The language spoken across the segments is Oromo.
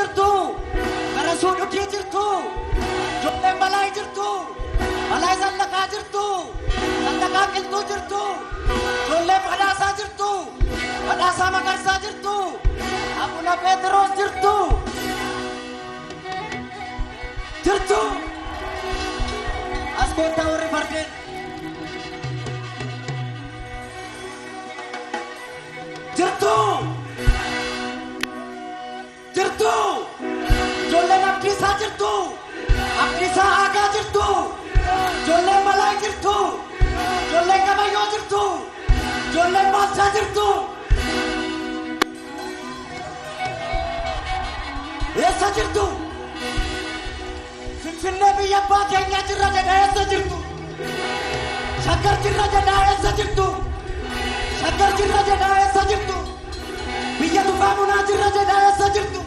jirtu garasuu dhugii jirtu ijoolleen balaa jirtu balaa zallaqaa jirtu zallaqaa qilxuu jirtu ijoolleen badhaasaa jirtu badhaasaa magarsaa jirtu abuna Pheexroos jirtu as koottaa warri fardeen jirtu ijoolleen Abdiisaa jirtu Abdiisaa Aagaa jirtu ijoolleen Malaa jirtu ijoolleen Gabayyoo jirtu ijoolleen Baalchaa jirtu eessa jirtu Finfinnee biyya abbaa keenyaa jirra jedhaa eessa jirtu Shaggar jirra jedhaa eessa jirtu Shaggar jirra jedhaa eessa jirtu biyya Tufaa Munaa jirra jedhaa eessa jirtu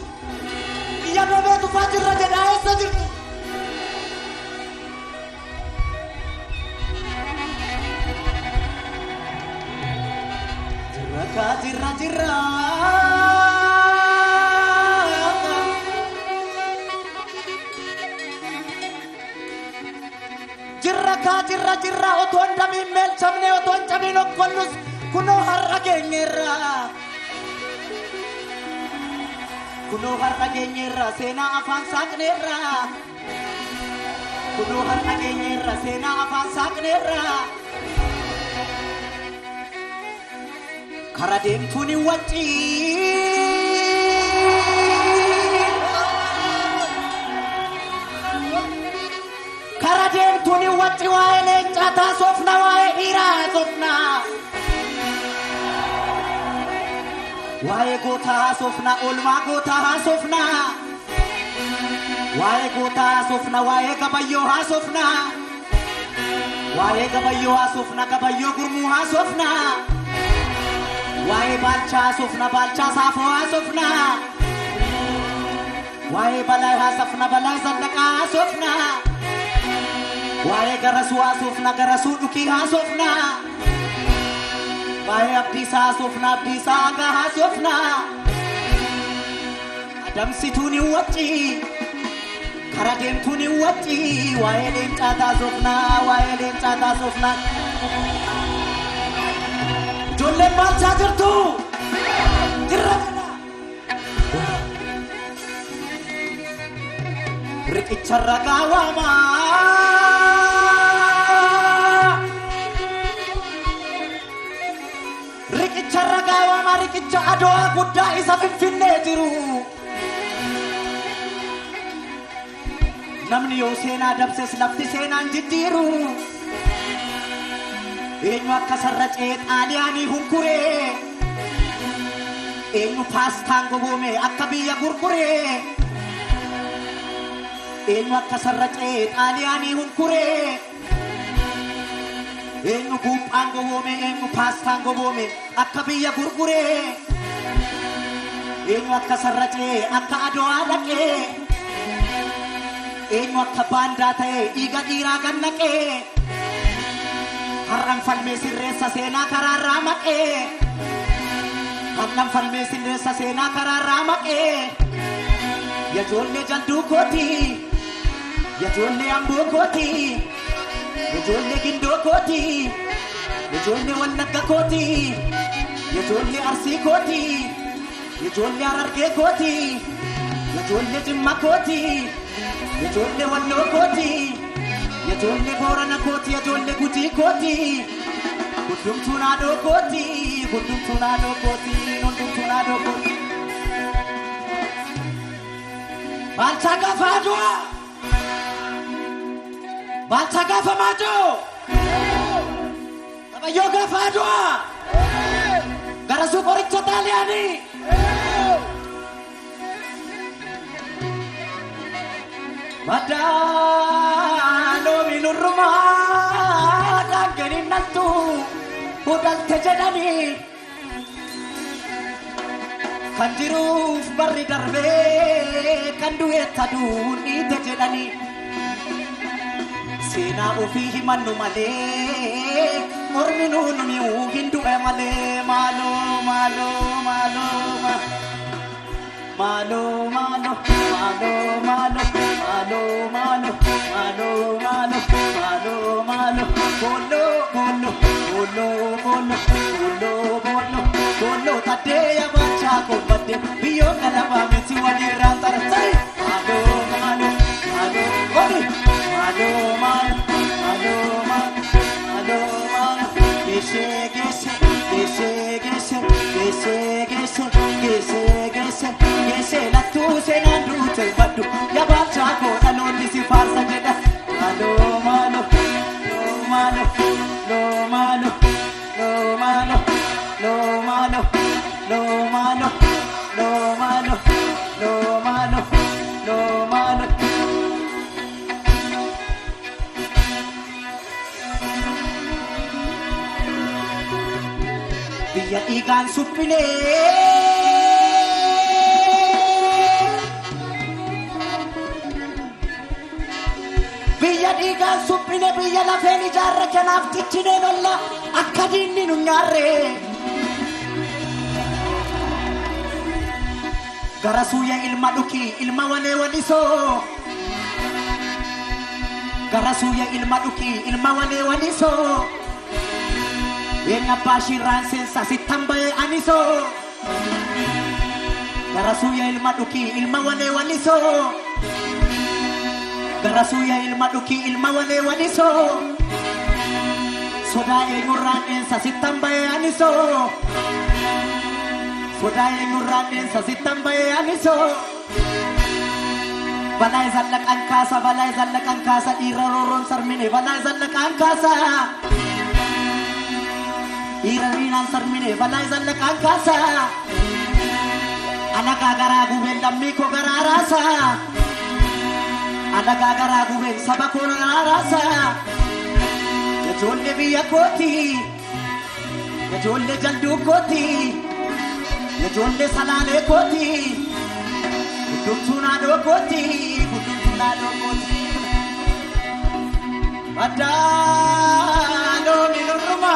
biyya Roobee Tufaa jirra jedhaa eessa jirtu jirra jirra otoon damiin meelchamne otoon cabiin okkonnus kunoo har'a geenyeerra seenaa afaan saaqneerra kunoo har'a geenyeerra seenaa afaan saaqneerra kara deemtuun wacci waa'ee leencaa taasofna waa'ee dhiiraa haasofna waa'ee gootaa haasofna oolmaa gootaa haasofna waa'ee gootaa haasofna waa'ee gabayyoo haasofna waa'ee gabayyoo haasofna gabayyoo gurmuu haasofna waa'ee Baalchaa haasofna Baalchaa Saafoo haasofna waa'ee Balaa haasofna Balaa Zallaqaa haasofna waa'ee Garasuu haasofna Garasuu Dhukii haasofna waa'ee Abdiisaa haasofna Abdiisaa Aagaa haasofna adamsituun wacci kara deemtuun wacci waa'ee leencaa haasofna waa'ee leencaa haasofna ijoolleen Baalchaa jirtu jirra riqicharra gaawwamaa riqicha Adowaa guddaa isa Finfinnee jiru namni yoo seenaa dabses lafti seenaan jijjiiru eenyu akka sarracee xaaliyaanii hunkuree eenyu paastaan gogoome akka biyya gurguree eenyu akka sarracee xaaliyaanii hunkuree eenyu guuphaan gogoome eenyu paastaan gogoome akka biyya gurguree eenyu akka sarracee akka Adowaa dhaqee eenyu akka baandaa ta'ee dhiiga dhiiraa gannaqee har'an falmee sirreessa seenaa karaarraa maqee har'an falmee sirreessa seenaa karaarraa maqee yaa ijoollee jalduu kooti yaa ijoollee amboo kooti yaa ijoollee gindoo kooti yaa ijoollee wallagga kooti yaa ijoollee arsii kooti yaa ijoollee harargee kooti yaa ijoollee jimma kooti yaa ijoollee walloo kooti yaa ijoollee boorana kooti yaa ijoollee gujii kooti hundumtuun haadhoo kooti hundumtuun haadhoo kooti hundumtuun haadhoo kooti Baalchaa gaafa Adowaa Baalchaa gaafa Maajoo Gabayyoo gaafa Adowaa Garasuu qoricha xaaliyaanii Madaaloo minurrumaa dhaanganii naltu hudhalte jedhanii kan jiruuf barri darbee kan du'eetta duuniite jedhanii seenaa ofii himannu malee mormi nuunumiyuu hin du'e malee maaloo malo malo malo malo malo malo malo malo malo malo bolo bolo bolo bolo bolo bolo bolo tadeya bacha ko bade biyo kalama meti wadi rantar sai malo malo malo boli malo malo malo malo malo gese gese gese gese gese gese gese gese gese la tu se na du te badu ya bacha ko aloni si farsa jeda malo malo malo lo malo lo malo lo malo lo malo lo malo lo malo lo malo biya ikan supile biya ikan supile biya la feni jarra kanaf tichine nolla akkadinni nunyarre garasuya ilma duki ilma wane waniso garasuya ilma duki ilma wane waniso yenga pashiran sensa sitambaye aniso garasuya ilma duki ilma wane waniso garasuya ilma duki ilma wane waniso sodaye nguran ensa sitambaye aniso sodaye nguran ensa sitambaye aniso balay zallak angkasa iraroron sarmine balay zallak angkasa irarinan sarmine balay zallak angkasa anaga garagu bendammi ko gararasa anaga garagu ben sabako gararasa jolle biya koti jolle jaldu koti jolle salale koti kutuna do koti adalo minurma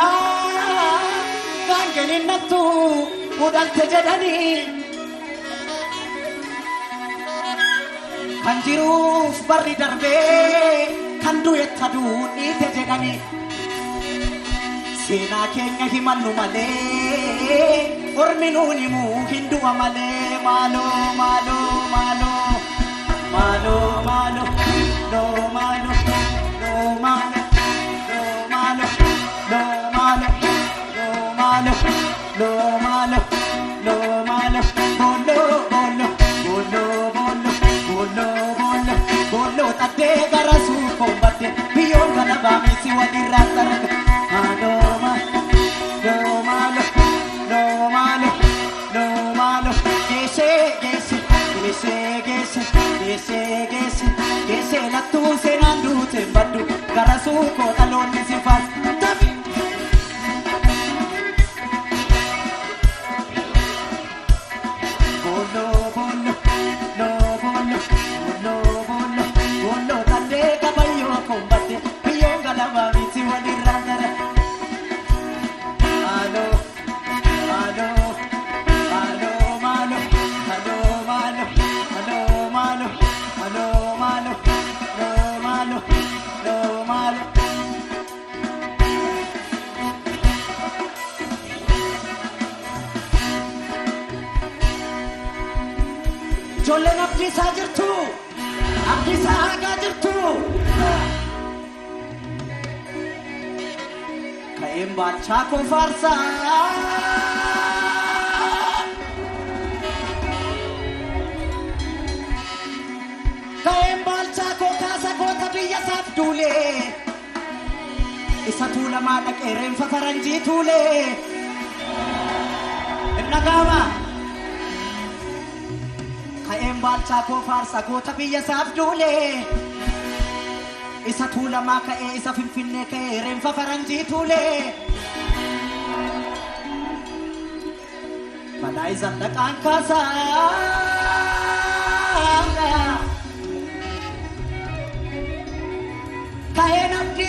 kangenin natu udal tejadani kanjiru barri darbe kandu yetadu ni tejadani sena kenya himannu male orminuni mu hindu amale malo malo malo malo malo no malo no malo no malo no malo no malo no malo no malo bolo bolo bolo bolo bolo bolo bolo tade garasu kombate biyon kana ba misi wadi ratar malo malo no malo no malo no malo gese gese gese gese gese gese gese la tu se nandu te badu garasu ko talon ne sifas tabi bolo bolo no bolo bolo bolo bolo tade kabayo kombate biyon galaba miti wadi randara alo alo alo malo alo malo alo malo alo malo lo malo lo malo jolle abdi sajirtu abdi saga jirtu kaim bacha ko farsa kaim bacha ko kasa ko tabiya saf dule isa tula madak eren fa faranji tule nagama kaim bacha ko farsa ko tabiya saf dule isa tula maka isa finfinne ke eren fa faranji tule balai zandak angkasa kain abdi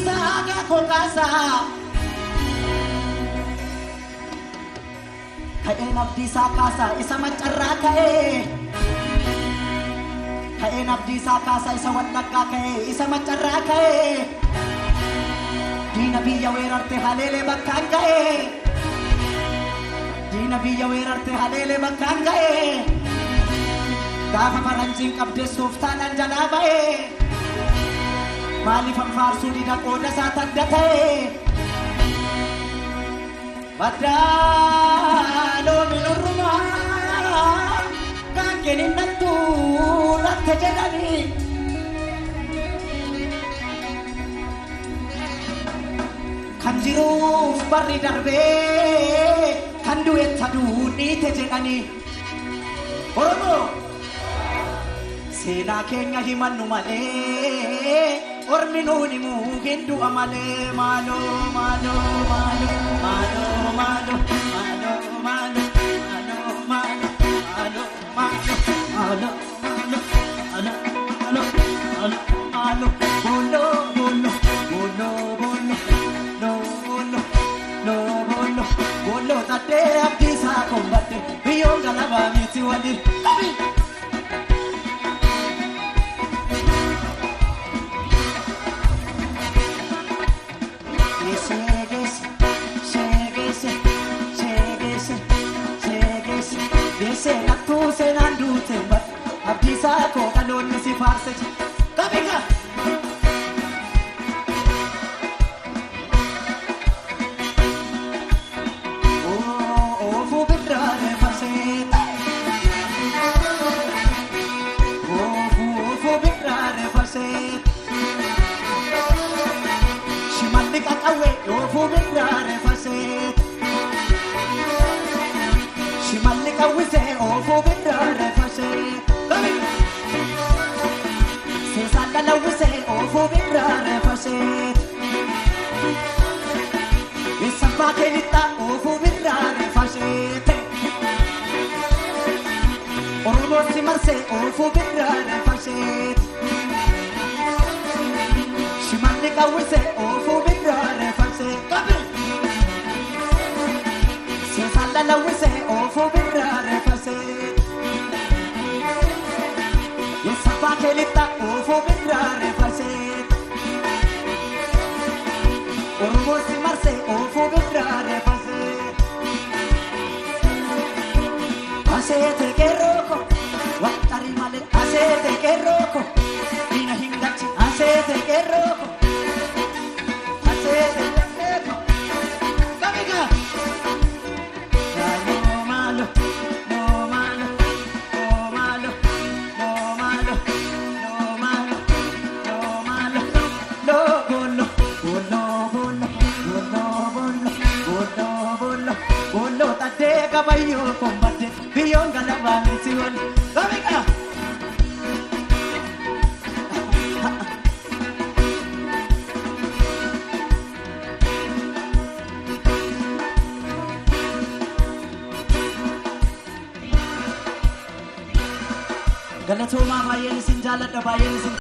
saga ko kasa Ka'een abdiisaa kaasaa isa maccarraa ka'ee. Ka'een abdiisaa kaasaa isa wallaggaa ka'ee isa maccarraa ka'ee. Diina biyya weerarte haleelee bakkaan ga'ee. Diina biyya weerarte haleelee bakkaan ga'ee. Gaafa faranjiin qabdeessuuf taanaan jalaa ba'ee. Maaliif anfaarsuu dida qooda isaa tadda ta'ee. Badaaloo minurrumaa kan kenninattu latte jedhanii. Kan jiruuf barri darbee kan du'eetta duudhiite jedhanii. Oromoo seenaa keenya himannu malee ormi nuun himuu hin du'a malee. Maaloo maaloo maaloo maaloo maaloo maaloo maaloo maaloo maaloo maaloo maaloo maaloo maaloo bolo bolo bolo bolo no bolo no bolo bolo tadee abdiisaa kombatte biyyoon galabaa miti waliin. Seenattuu seenaan duute abdiisaa koo dhaloonni si faarse kabika. Oofuu birraaree farseet. Oofuu birraaree farseet. Shimalli qaqawwee oofuu birraaree farseet. Shimalli qawwisee oofuu birraaree farseet. Seesaan dhalawwisee oofuu birraaree farseet. Isabbaa keenittaa oofuu birraaree farseet. Oromoo si marsee oofuu birraaree farseet. Shimalli qawwisee oofuu birraaree farseet. Seesaan dhalawwisee oofuu birraaree farseet. Isabbaa keenittaa oofuu birraaree farseet. Oromoo si marsee oofuu birraaree farseet. Aseete qeerrooko waxxarii malee aseete qeerrooko diina hin galchi aseete qeerrooko aseete qeerrooko kabika. Kabayo kombatte biyyoon galabaa miti wali kabika. Galatoomaa baay'een isin jaalladha baay'een isin